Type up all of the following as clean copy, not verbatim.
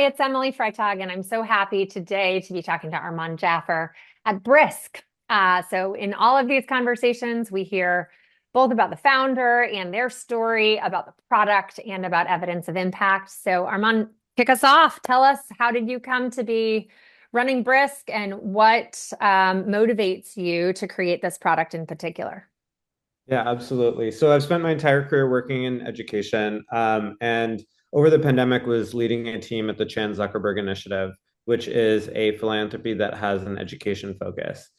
it's Emily Freitag, and I'm so happy today to be talking to Arman Jaffer at Brisk. So in all of these conversations, we hear both about the founder and their story, about the product, and about evidence of impact. So Arman, kick us off. Tell us, how did you come to be running Brisk, and what motivates you to create this product in particular? Yeah, absolutely. So I've spent my entire career working in education, and over the pandemic was leading a team at the Chan Zuckerberg Initiative, which is a philanthropy that has an education focus.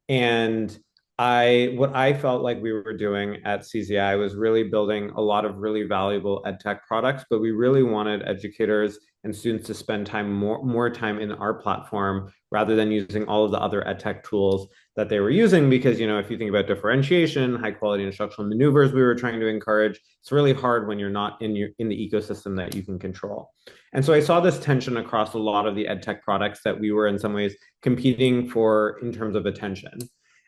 And what I felt like we were doing at CZI was really building a lot of really valuable ed tech products, but we really wanted educators and students to spend more time in our platform rather than using all of the other ed tech tools that they were using. Because, if you think about differentiation, high quality instructional maneuvers we were trying to encourage, it's really hard when you're not in the ecosystem that you can control. And so I saw this tension across a lot of the ed tech products that we were in some ways competing for in terms of attention.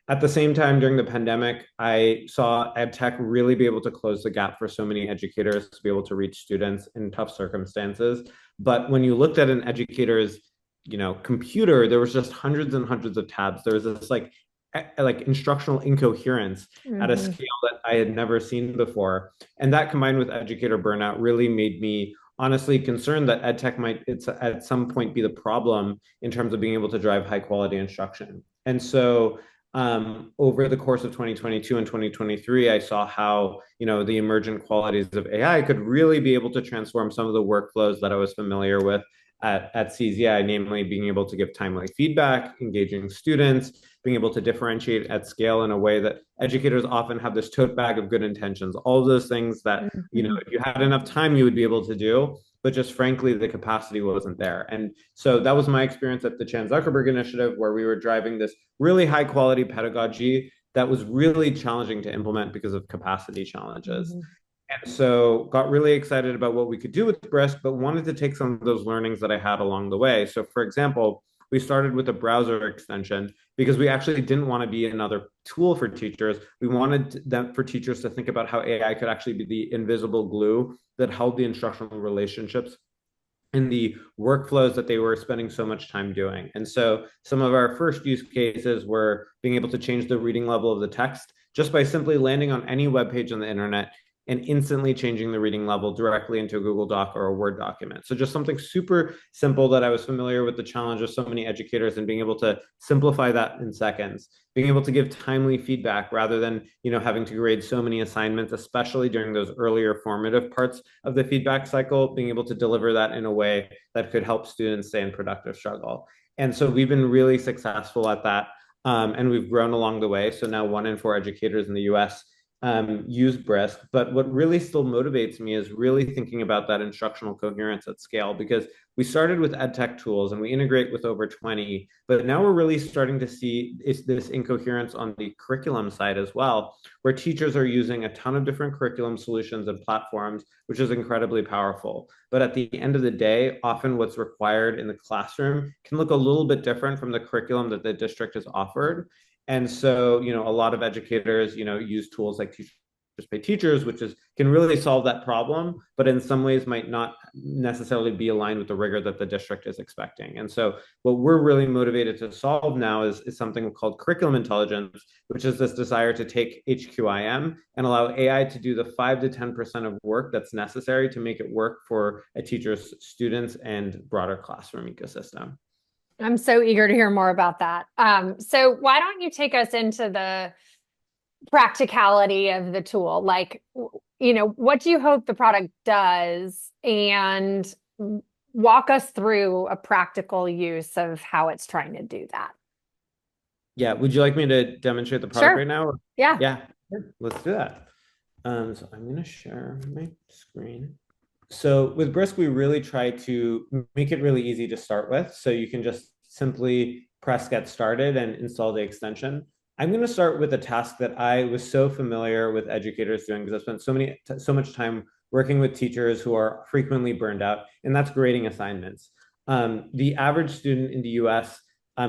At the same time, during the pandemic, I saw ed tech really be able to close the gap for so many educators to be able to reach students in tough circumstances. But when you looked at an educator's computer, there was just hundreds and hundreds of tabs. There was this like instructional incoherence at a Mhm. scale that I had never seen before. And that combined with educator burnout really made me honestly concerned that ed tech might it's at some point be the problem in terms of being able to drive high quality instruction. And so over the course of 2022 and 2023, I saw how, the emergent qualities of AI could really be able to transform some of the workflows that I was familiar with at CZI, namely being able to give timely feedback, engaging students, being able to differentiate at scale in a way that educators often have this tote bag of good intentions, all of those things that, Mhm. if you had enough time, you would be able to do, but just frankly, the capacity wasn't there. And so that was my experience at the Chan Zuckerberg Initiative, where we were driving this really high quality pedagogy that was really challenging to implement because of capacity challenges. Mhm. And so got really excited about what we could do with Brisk, but wanted to take some of those learnings that I had along the way. So for example, we started with a browser extension because we actually didn't want to be another tool for teachers. We wanted them for teachers to think about how AI could actually be the invisible glue that held the instructional relationships in the workflows that they were spending so much time doing. And so some of our first use cases were being able to change the reading level of the text just by simply landing on any web page on the internet and instantly changing the reading level directly into a Google Doc or a Word document. So just something super simple that I was familiar with the challenge of so many educators and being able to simplify that in seconds, being able to give timely feedback rather than, having to grade so many assignments, especially during those earlier formative parts of the feedback cycle, being able to deliver that in a way that could help students stay in productive struggle. And so we've been really successful at that. And we've grown along the way. So now 1 in 4 educators in the US use Brisk. But what really still motivates me is really thinking about that instructional coherence at scale, because we started with ed tech tools and we integrate with over 20, but now we're really starting to see this incoherence on the curriculum side as well, where teachers are using a ton of different curriculum solutions and platforms, which is incredibly powerful. But at the end of the day, often what's required in the classroom can look a little bit different from the curriculum that the district has offered. And so, a lot of educators, use tools like Teachers Pay Teachers, which can really solve that problem, but in some ways might not necessarily be aligned with the rigor that the district is expecting. And so what we're really motivated to solve now is something called curriculum intelligence, which is this desire to take HQIM and allow AI to do the 5 to 10% of work that's necessary to make it work for a teacher's students and broader classroom ecosystem. I'm so eager to hear more about that. So why don't you take us into the practicality of the tool? Like, what do you hope the product does? And walk us through a practical use of how it's trying to do that. Yeah, would you like me to demonstrate the product Sure. right now? Yeah. Yeah, sure. Let's do that. So I'm going to share my screen. So with Brisk, we really try to make it really easy to start with. So you can just simply press get started and install the extension. I'm going to start with a task that I was so familiar with educators doing because I spent so much time working with teachers who are frequently burned out, and that's grading assignments. The average student in the US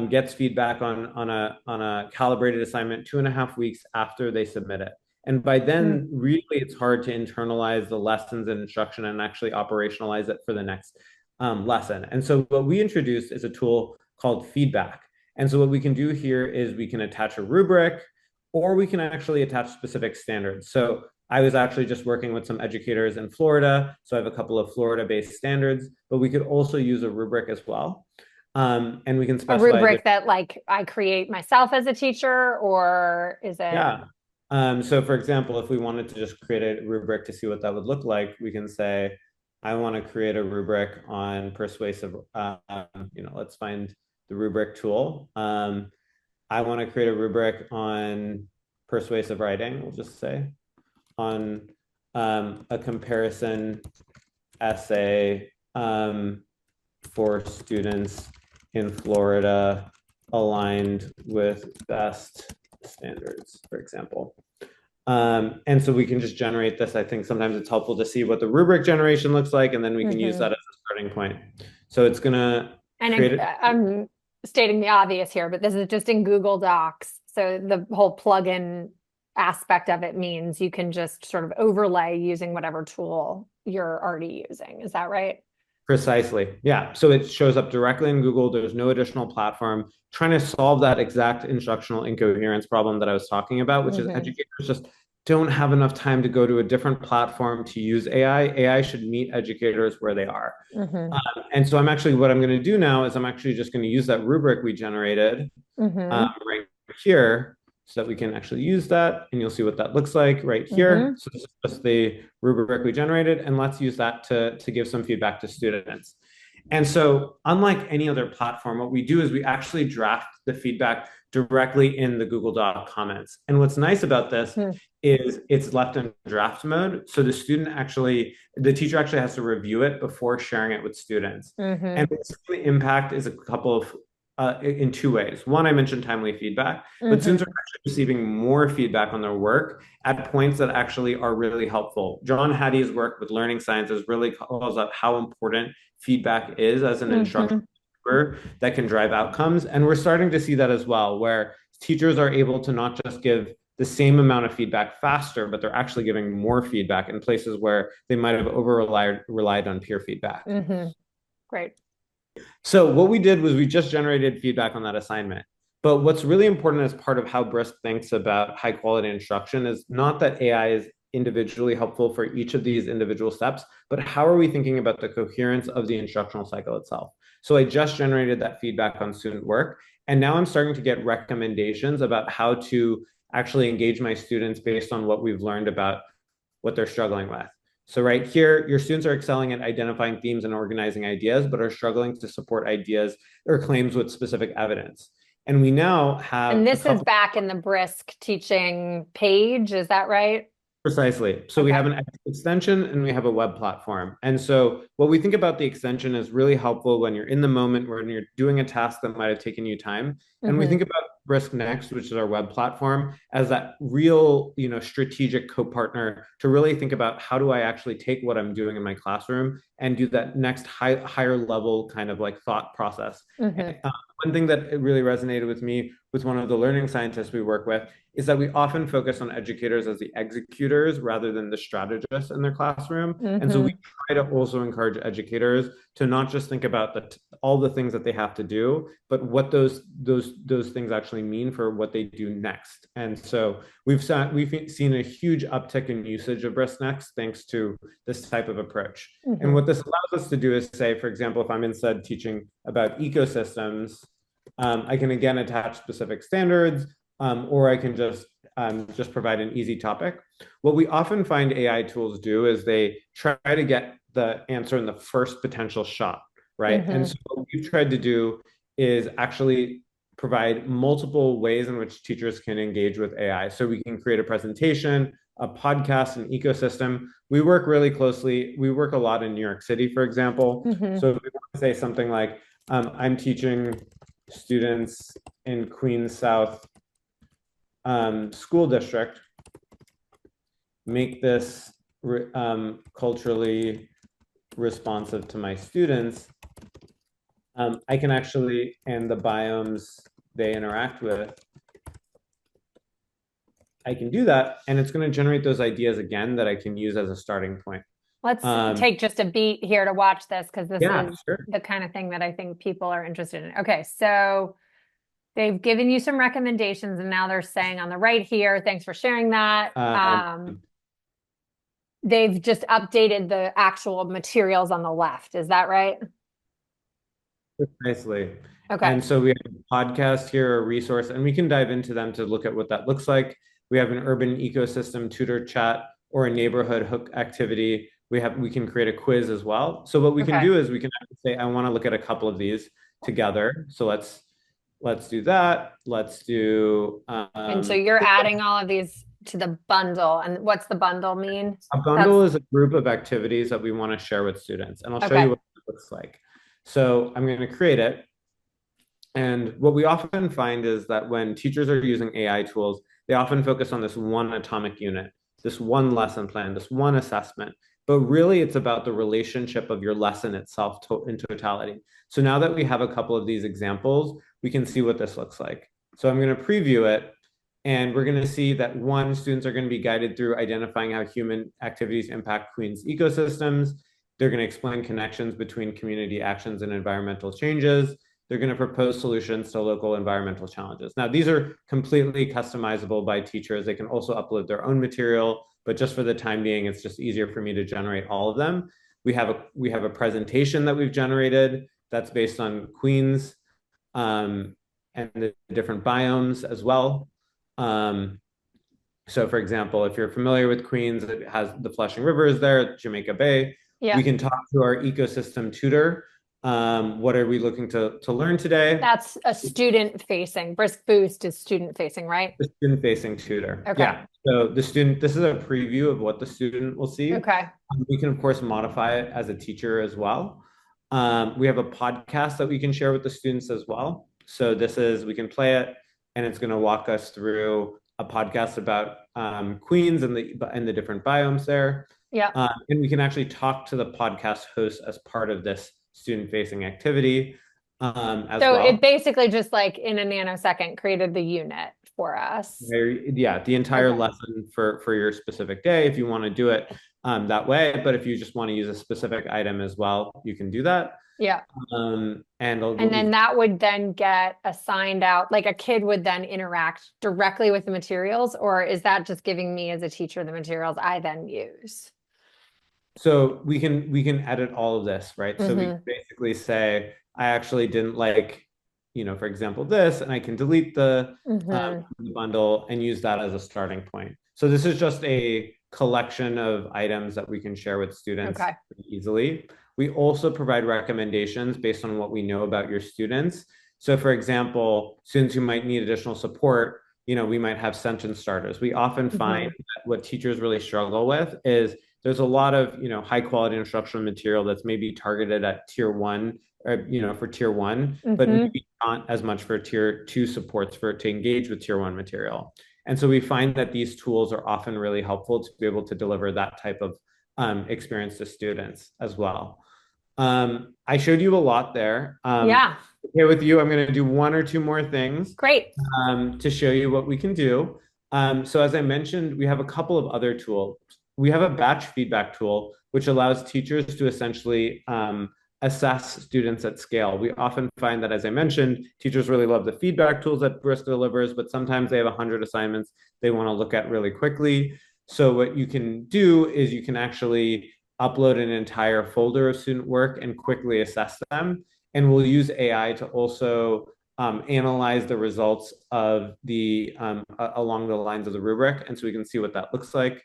gets feedback on a calibrated assignment 2.5 weeks after they submit it. And by Mm. then, really, it's hard to internalize the lessons and instruction and actually operationalize it for the next lesson. And so what we introduced is a tool called feedback. And so what we can do here is we can attach a rubric, or we can actually attach specific standards. So I was actually just working with some educators in Florida. So I have a couple of Florida-based standards, but we could also use a rubric as well. And we can A specify rubric that like I create myself as a teacher, or is it? yeah. So for example, if we wanted to just create a rubric to see what that would look like, we can say, I want to create a rubric on persuasive, let's find the rubric tool. I want to create a rubric on persuasive writing, we'll just say, on a comparison essay for students in Florida aligned with best standards, for example. And so we can just generate this. I think sometimes it's helpful to see what the rubric generation looks like, and then we can use that as a starting point. So it's going to create it. I'm stating the obvious here, but this is just in Google Docs. So the whole plugin aspect of it means you can just sort of overlay using whatever tool you're already using. Is that right? Precisely. Yeah. So it shows up directly in Google. There's no additional platform trying to solve that exact instructional incoherence problem that I was talking about, which is educators just don't have enough time to go to a different platform to use AI. AI should meet educators where they are. And so what I'm going to do now is I'm actually just going to use that rubric we generated right here so that we can actually use that. And you'll see what that looks like right here. So this is just the rubric we generated. And let's use that to give some feedback to students. And so unlike any other platform, what we do is we actually draft the feedback directly in the Google Doc comments. And what's nice about this is it's left in draft mode. So the teacher actually has to review it before sharing it with students. And the impact is a couple of in two ways. One, I mentioned timely feedback, but students are actually receiving more feedback on their work at points that actually are really helpful. John Hattie's work with learning sciences really calls out how important feedback is as an instructor that can drive outcomes. And we're starting to see that as well, where teachers are able to not just give the same amount of feedback faster, but they're actually giving more feedback in places where they might have relied on peer feedback. Great. So what we did was we just generated feedback on that assignment. But what's really important as part of how Brisk thinks about high quality instruction is not that AI is individually helpful for each of these individual steps, but how are we thinking about the coherence of the instructional cycle itself? So I just generated that feedback on student work, and now I'm starting to get recommendations about how to actually engage my students based on what we've learned about what they're struggling with. So right here, your students are excelling at identifying themes and organizing ideas, but are struggling to support ideas or claims with specific evidence. And we now have— And this is back in the Brisk Teaching page, is that right? Precisely. So we have an extension and we have a web platform. And so what we think about the extension is really helpful when you're in the moment, when you're doing a task that might have taken you time. And we think about Brisk Next, which is our web platform, as that real, strategic co-partner to really think about how do I actually take what I'm doing in my classroom and do that next higher level kind of like thought process. One thing that really resonated with me with one of the learning scientists we work with is that we often focus on educators as the executors rather than the strategists in their classroom. And so we try to also encourage educators to not just think about all the things that they have to do, but what those things actually mean for what they do next. And so we've seen a huge uptick in usage of Brisk Next thanks to this type of approach. And what this allows us to do is say, for example, if I'm instead teaching about ecosystems, I can again attach specific standards, or I can just provide an easy topic. What we often find AI tools do is they try to get the answer in the first potential shot, right? And so what we've tried to do is actually provide multiple ways in which teachers can engage with AI. So we can create a presentation, a podcast, an ecosystem. We work really closely. We work a lot in New York City, for example. So if we want to say something like, I'm teaching students in Queens South school district, make this culturally responsive to my students, I can actually, and the biomes they interact with, I can do that, and it's going to generate those ideas again that I can use as a starting point. Let's take just a beat here to watch this because this Yeah, is sure. the kind of thing that I think people are interested in. Okay, so they've given you some recommendations and now they're saying on the right here, thanks for sharing that. They've just updated the actual materials on the left. Is that right? Precisely. Okay. And so we have a podcast here, a resource, and we can dive into them to look at what that looks like. We have an urban ecosystem tutor chat or a neighborhood hook activity. We can create a quiz as well. So what we can Okay. do is we can say, I want to look at a couple of these together. So let's do that. Let's do And so you're adding all of these to the bundle. And what's the bundle mean? a bundle is a group of activities that we want to share with students. And I'll show you Okay. what it looks like. So I'm going to create it. And what we often find is that when teachers are using AI tools, they often focus on this one atomic unit, this one lesson plan, this one assessment. But really, it's about the relationship of your lesson itself in totality. So now that we have a couple of these examples, we can see what this looks like. So I'm going to preview it. And we're going to see that one, students are going to be guided through identifying how human activities impact Queen's ecosystems. They're going to explain connections between community actions and environmental changes. They're going to propose solutions to local environmental challenges. Now, these are completely customizable by teachers. They can also upload their own material, but just for the time being, it's just easier for me to generate all of them. We have a presentation that we've generated that's based on Queens and the different biomes as well. So for example, if you're familiar with Queens, it has the Flushing River is there, Jamaica Bay. Yeah. We can talk to our ecosystem tutor. What are we looking to learn today? That's a student facing. Brisk Boost is student facing, right? The student facing tutor. Okay. Yeah. So the student, this is a preview of what the student will see. Okay. We can of course modify it as a teacher as well. We have a podcast that we can share with the students as well. So we can play it and it's going to walk us through a podcast about Queens and the different biomes there. Yeah. And we can actually talk to the podcast host as part of this student-facing activity as So well. it basically just like in a nanosecond created the unit for us. Yeah, the entire lesson for your specific day, if you want to do it that way. But if you just want to use a specific item as well, you can do that. Yeah. And then that would then get assigned out, like a kid would then interact directly with the materials, or is that just giving me as a teacher the materials I then use? So we can edit all of this, right? So we basically say, I actually didn't like, for example, this, and I can delete the bundle and use that as a starting point. So this is just a collection of items that we can share with students easily. We also provide recommendations based on what we know about your students. So for example, students who might need additional support, we might have sentence starters. We often find that what teachers really struggle with is there's a lot of, high quality instructional material that's maybe targeted at tier one, or, for tier one, but maybe not as much for tier two supports to engage with tier one material. And so we find that these tools are often really helpful to be able to deliver that type of experience to students as well. I showed you a lot there. Yeah. Okay, with you, I'm going to do one or two more things. Great. To show you what we can do. So as I mentioned, we have a couple of other tools. We have a batch feedback tool, which allows teachers to essentially assess students at scale. We often find that, as I mentioned, teachers really love the feedback tools that Brisk delivers, but sometimes they have 100 assignments they want to look at really quickly. So what you can do is you can actually upload an entire folder of student work and quickly assess them. And we'll use AI to also analyze the results of along the lines of the rubric. And so we can see what that looks like.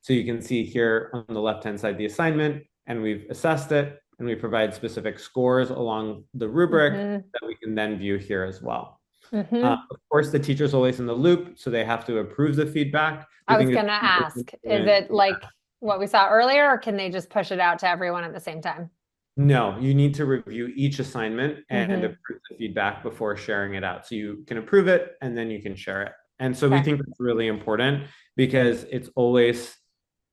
So you can see here on the left-hand side, the assignment, and we've assessed it, and we provide specific scores along the rubric that we can then view here as well. Of course, the teacher's always in the loop, so they have to approve the feedback. I was going to ask, is it like what we saw earlier, or can they just push it out to everyone at the same time? No, you need to review each assignment and approve the feedback before sharing it out. So you can approve it, and then you can share it. And so we think it's really important because it's always,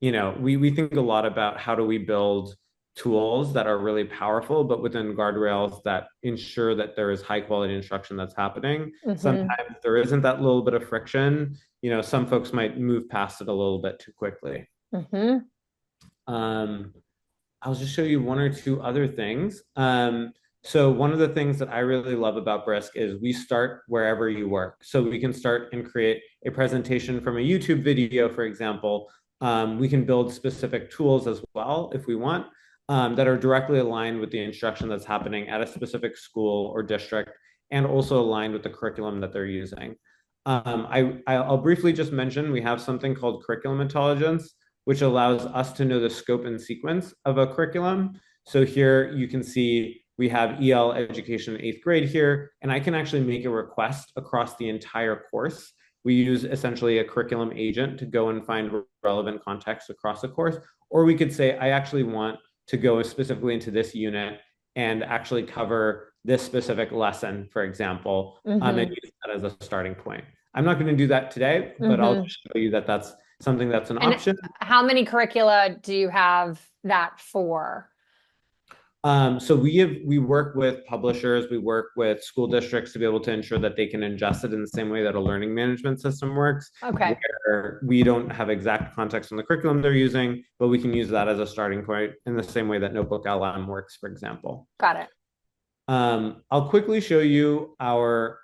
we think a lot about how do we build tools that are really powerful, but within guardrails that ensure that there is high quality instruction that's happening. Sometimes there isn't that little bit of friction. Some folks might move past it a little bit too quickly. Um, I'll just show you one or two other things. So one of the things that I really love about Brisk is we start wherever you work. So we can start and create a presentation from a YouTube video, for example. We can build specific tools as well if we want that are directly aligned with the instruction that's happening at a specific school or district and also aligned with the curriculum that they're using. I'll briefly just mention we have something called curriculum intelligence, which allows us to know the scope and sequence of a curriculum. So here you can see we have EL education in eighth grade here, and I can actually make a request across the entire course. We use essentially a curriculum agent to go and find relevant context across the course. Or we could say, I actually want to go specifically into this unit and actually cover this specific lesson, for example, and use that as a starting point. I'm not going to do that today, but I'll show you that that's something that's an option. How many curricula do you have that for? So we work with publishers, we work with school districts to be able to ensure that they can ingest it in the same way that a learning management system works. Okay. Where we don't have exact context on the curriculum they're using, but we can use that as a starting point in the same way that Notebook LM works, for example. Got it. I'll quickly show you our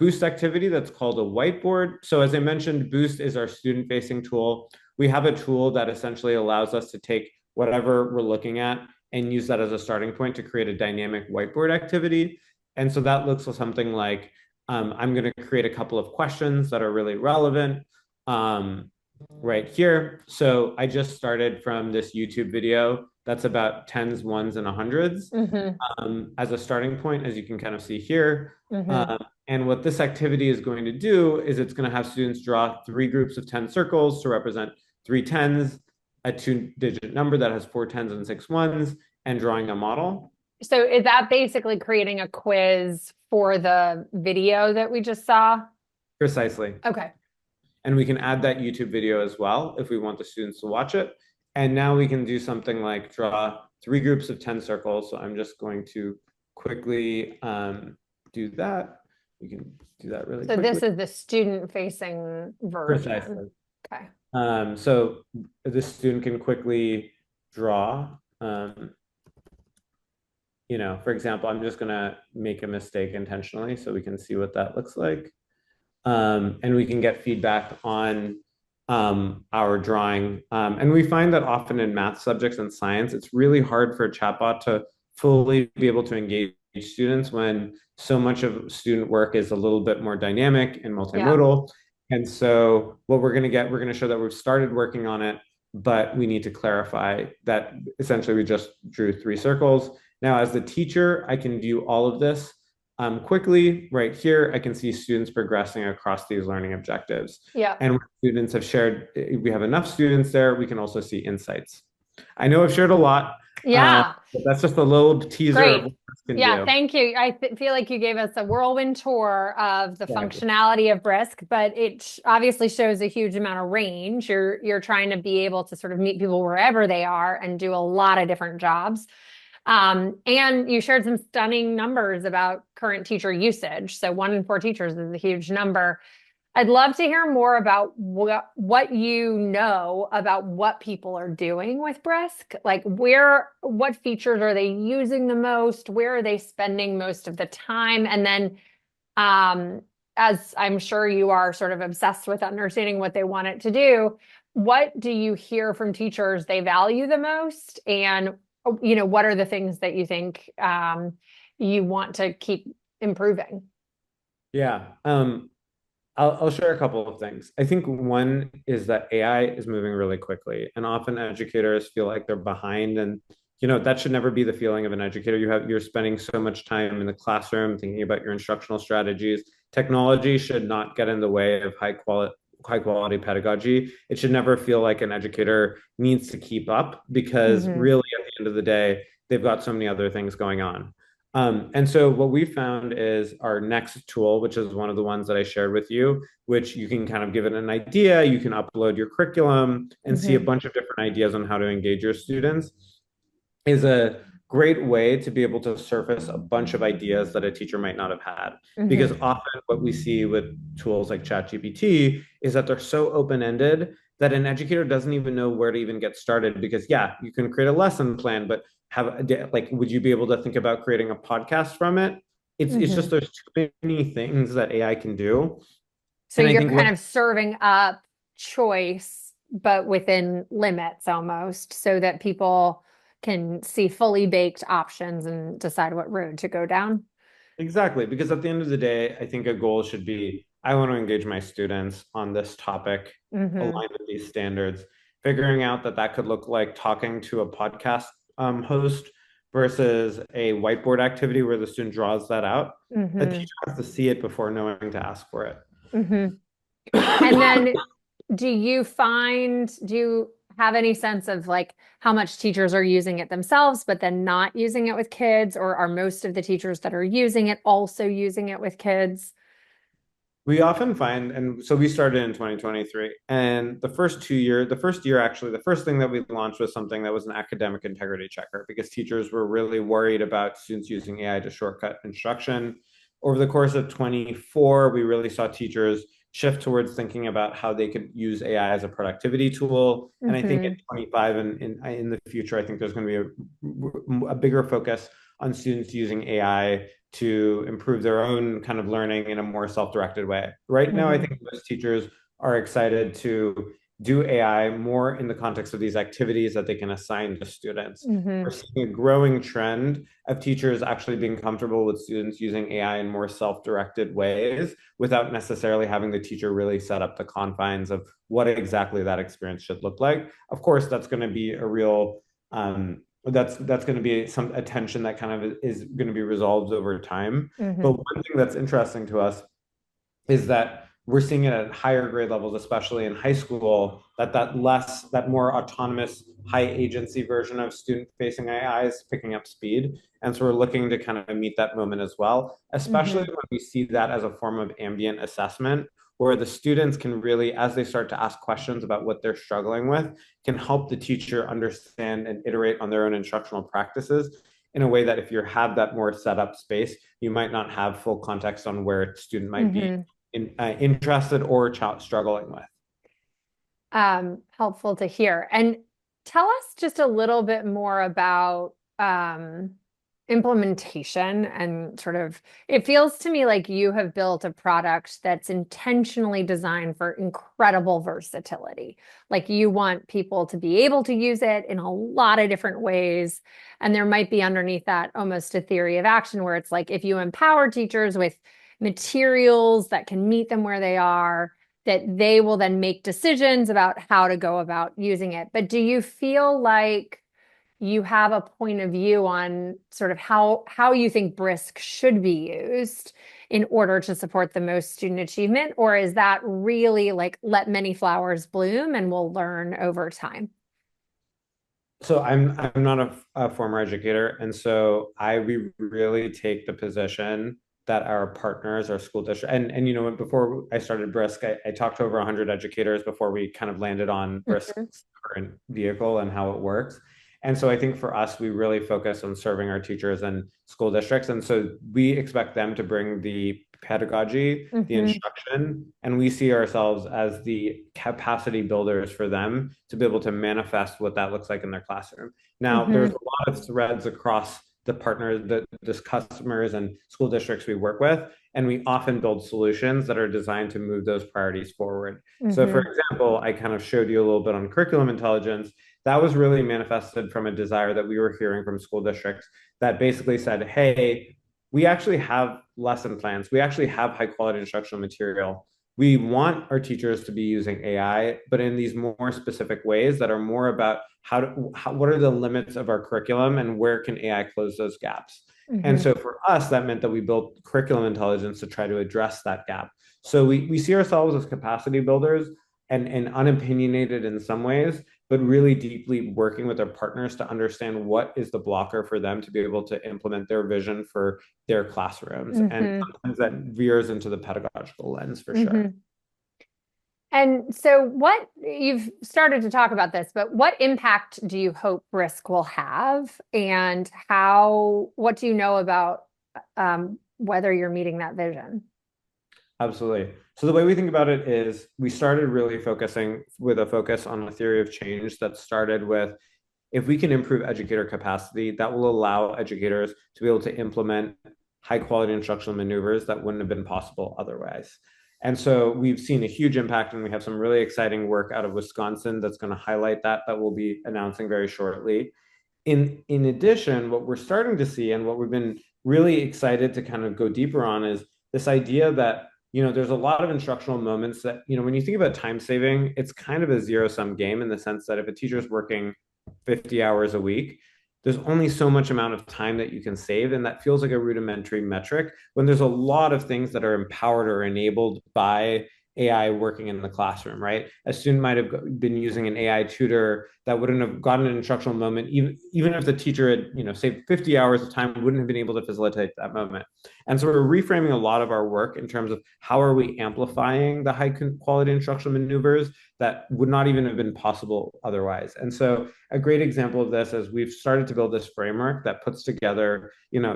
Boost activity that's called a whiteboard. So as I mentioned, Boost is our student-facing tool. We have a tool that essentially allows us to take whatever we're looking at and use that as a starting point to create a dynamic whiteboard activity. And so that looks something like, I'm going to create a couple of questions that are really relevant right here. So I just started from this YouTube video that's about tens, ones, and hundreds as a starting point, as you can kind of see here. And what this activity is going to do is it's going to have students draw 3 groups of 10 circles to represent 3 tens, a 2-digit number that has 4 tens and 6 ones, and drawing a model. So is that basically creating a quiz for the video that we just saw? Precisely. Okay. And we can add that YouTube video as well if we want the students to watch it. And now we can do something like draw 3 groups of 10 circles. So I'm just going to quickly do that. We can do that really quickly. So this is the student-facing version. Precisely. Okay. So the student can quickly draw, for example, I'm just going to make a mistake intentionally so we can see what that looks like. And we can get feedback on our drawing. And we find that often in math subjects and science, it's really hard for a chatbot to fully be able to engage students when so much of student work is a little bit more dynamic and multimodal. Yeah. And so what we're going to show that we've started working on it, but we need to clarify that essentially we just drew 3 circles. Now, as the teacher, I can view all of this quickly. Right here, I can see students progressing across these learning objectives. Yeah. And when students have shared, we have enough students there, we can also see insights. I know I've shared a lot. Yeah. But that's just a little teaser. Great. Of what this can Yeah, do. thank you. I feel like you gave us a whirlwind tour of the functionality of Brisk, but it obviously shows a huge amount of range. You're trying to be able to sort of meet people wherever they are and do a lot of different jobs. And you shared some stunning numbers about current teacher usage. So 1 in 4 teachers is a huge number. I'd love to hear more about what you know about what people are doing with Brisk. Like what features are they using the most? Where are they spending most of the time? And then, as I'm sure you are sort of obsessed with understanding what they want it to do, what do you hear from teachers they value the most? And, what are the things that you think you want to keep improving? Yeah. I'll share a couple of things. I think one is that AI is moving really quickly, and often educators feel like they're behind, and that should never be the feeling of an educator. You're spending so much time in the classroom thinking about your instructional strategies. Technology should not get in the way of high quality pedagogy. It should never feel like an educator needs to keep up because really at the end of the day, they've got so many other things going on. And so what we found is our next tool, which is one of the ones that I shared with you, which you can kind of give it an idea. You can upload your curriculum and see a bunch of different ideas on how to engage your students, is a great way to be able to surface a bunch of ideas that a teacher might not have had. Because often what we see with tools like ChatGPT is that they're so open-ended that an educator doesn't even know where to even get started because yeah, you can create a lesson plan, but like would you be able to think about creating a podcast from it? It's just Hmm. there's too many things that AI can do. So And I you're think what kind of serving up choice, but within limits almost, so that people can see fully baked options and decide what road to go down. exactly, because at the end of the day, I think a goal should be I want to engage my students on this topic Hmm. aligned with these standards, figuring out that that could look like talking to a podcast host versus a whiteboard activity where the student draws that out. A Hmm. teacher has to see it before knowing to ask for it. Hmm. And then do you have any sense of like how much teachers are using it themselves, but then not using it with kids, or are most of the teachers that are using it also using it with kids? We often find, and so we started in 2023, and the first year actually, the first thing that we launched was something that was an academic integrity checker because teachers were really worried about students using AI to shortcut instruction. Over the course of 24, we really saw teachers shift towards thinking about how they could use AI as a productivity tool. And I think in Hmm. 25 and in the future, I think there's going to be a bigger focus on students using AI to improve their own kind of learning in a more self-directed way. Right now, I Hmm. think most teachers are excited to do AI more in the context of these activities that they can assign to students. We're Hmm. seeing a growing trend of teachers actually being comfortable with students using AI in more self-directed ways without necessarily having the teacher really set up the confines of what exactly that experience should look like. Of course, that's going to be a real that's going to be some attention that kind of is going to be resolved over time. But Hmm. one thing that's interesting to us is that we're seeing it at higher grade levels, especially in high school, that more autonomous, high agency version of student facing AI is picking up speed. And so we're looking to kind of meet that moment as well, especially Hmm. when we see that as a form of ambient assessment, where the students can really, as they start to ask questions about what they're struggling with, can help the teacher understand and iterate on their own instructional practices in a way that if you have that more set up space, you might not have full context on where a student might be Hmm. interested or struggling with. Helpful to hear. And tell us just a little bit more about implementation and sort of, it feels to me like you have built a product that's intentionally designed for incredible versatility. Like you want people to be able to use it in a lot of different ways. And there might be underneath that almost a theory of action where it's like if you empower teachers with materials that can meet them where they are, that they will then make decisions about how to go about using it. But do you feel like you have a point of view on sort of how you think Brisk should be used in order to support the most student achievement? Or is that really like let many flowers bloom and we'll learn over time? So I'm not a former educator, and so we really take the position that our partners, our school district, and before I started Brisk, I talked to over 100 educators before we kind of landed on Mhm. Brisk's current vehicle and how it works. And so I think for us, we really focus on serving our teachers and school districts, and so we expect them to bring the pedagogy, the Mhm. instruction, and we see ourselves as the capacity builders for them to be able to manifest what that looks like in their classroom. Now, there's Mhm. a lot of threads across the partners, the customers and school districts we work with, and we often build solutions that are designed to move those priorities forward. So, for Mhm. example, I kind of showed you a little bit on curriculum intelligence. That was really manifested from a desire that we were hearing from school districts that basically said, hey, we actually have lesson plans. We actually have high quality instructional material. We want our teachers to be using AI, but in these more specific ways that are more about what are the limits of our curriculum and where can AI close those gaps. And Mhm. so for us, that meant that we built curriculum intelligence to try to address that gap. So we see ourselves as capacity builders and unopinionated in some ways, but really deeply working with our partners to understand what is the blocker for them to be able to implement their vision for their classrooms. And Mhm. sometimes that veers into the pedagogical lens for sure. Mhm. And so, what you've started to talk about this, but what impact do you hope Brisk will have, and what do you know about whether you're meeting that vision? Absolutely. So the way we think about it is we started really focusing with a focus on a theory of change that started with if we can improve educator capacity, that will allow educators to be able to implement high quality instructional maneuvers that wouldn't have been possible otherwise. And so we've seen a huge impact, and we have some really exciting work out of Wisconsin that's going to highlight that we'll be announcing very shortly. In addition, what we're starting to see and what we've been really excited to kind of go deeper on is this idea that there's a lot of instructional moments that when you think about time saving, it's kind of a zero sum game in the sense that if a teacher's working 50 hours a week, there's only so much amount of time that you can save, and that feels like a rudimentary metric when there's a lot of things that are empowered or enabled by AI working in the classroom, right? A student might have been using an AI tutor that wouldn't have gotten an instructional moment, even if the teacher had, saved 50 hours of time, wouldn't have been able to facilitate that moment. And so we're reframing a lot of our work in terms of how are we amplifying the high quality instructional maneuvers that would not even have been possible otherwise. And so a great example of this is we've started to build this framework that puts together,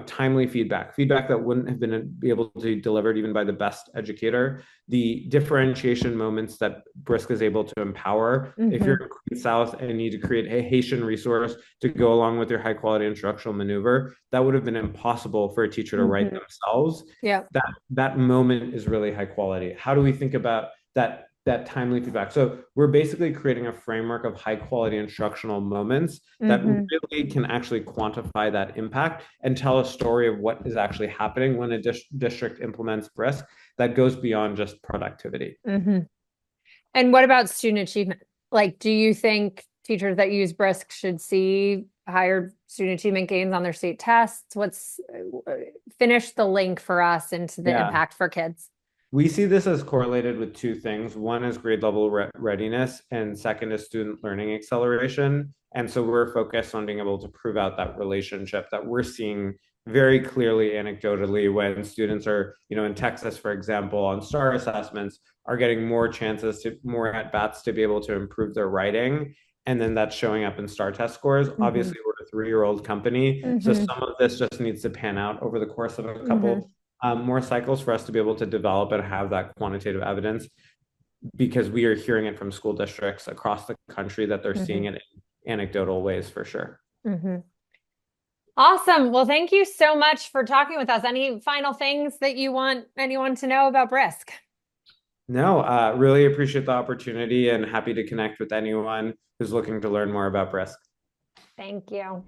timely feedback that wouldn't have been able to be delivered even by the best educator, the differentiation moments that Brisk is able to empower. If you're in Queen South and need to create a Haitian resource to go along with your high quality instructional maneuver, that would have been impossible for a teacher to write themselves. Yeah. That moment is really high quality. How do we think about that timely feedback? So we're basically creating a framework of high quality instructional moments that really can actually quantify that impact and tell a story of what is actually happening when a district implements Brisk that goes beyond just productivity. And what about student achievement? Like, do you think teachers that use Brisk should see higher student achievement gains on their state tests? Finish the link for us into the impact for kids. We see this as correlated with two things. One is grade level readiness, and second is student learning acceleration. And so we're focused on being able to prove out that relationship that we're seeing very clearly anecdotally when students are, in Texas, for example, on STAR assessments, are getting more at bats to be able to improve their writing. And then that's showing up in STAR test scores. Obviously, we're a 3-year-old company. So some of this just needs to pan out over the course of a couple more cycles for us to be able to develop and have that quantitative evidence, because we are hearing it from school districts across the country that they're seeing it in anecdotal ways for sure. Awesome. Well, thank you so much for talking with us. Any final things that you want anyone to know about Brisk? No, really appreciate the opportunity and happy to connect with anyone who's looking to learn more about Brisk. Thank you.